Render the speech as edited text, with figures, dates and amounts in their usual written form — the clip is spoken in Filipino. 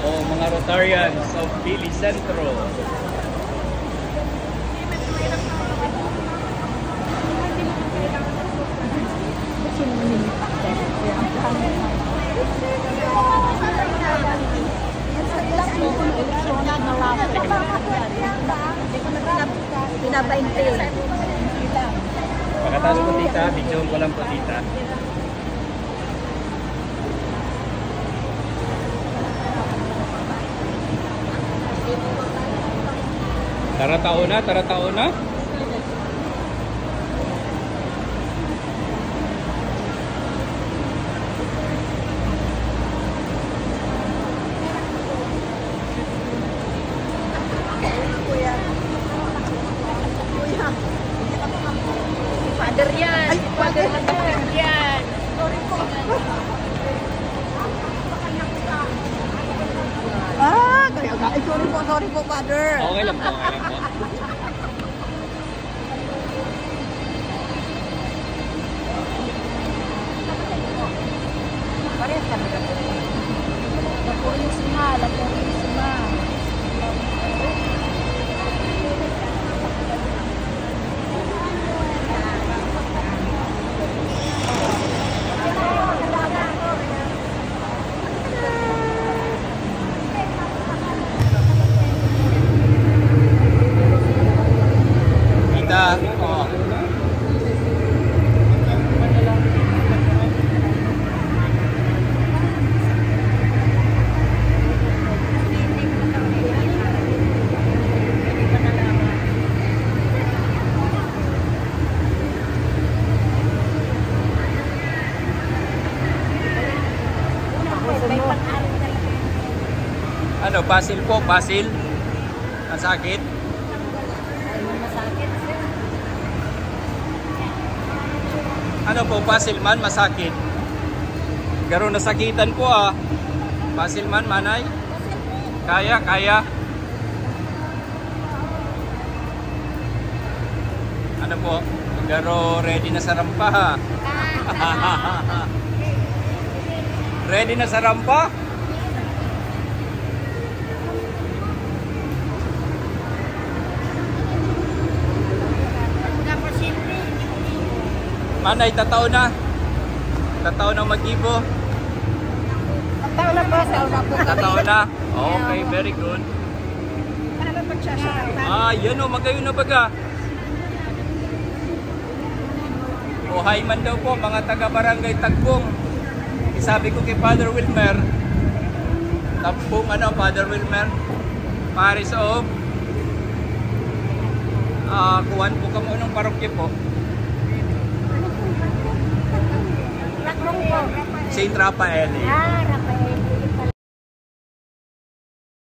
o mga Rotarians of Pili Centro. Pagkatapos po tita, video ko lang po tita. Tara tao na. Father yan. Father yan. Sorry po, Father. Okay lang po. Parehas kami na po. La Purísima. Oh. Ano, basil po, basil? Masakit? Ano po, basil man, masakit? Garo nasakitan po ah. Basil man, manay? Kaya. Ano po, garo ready na sa rampa ha? Ready na sa rampa? Manay, tataw na mag-ibo. Tataw na po. Tataw na. Okay, very good. Ano ba pagsasarap? Yan o, magayon na baga. Buhay man daw po, mga taga-barangay Tagbong. Isabi ko kay Father Wilmer, Tagbong Father Wilmer, Paris of kuwan po kamo ng parokya po. Tagbong po. Saint Rafael.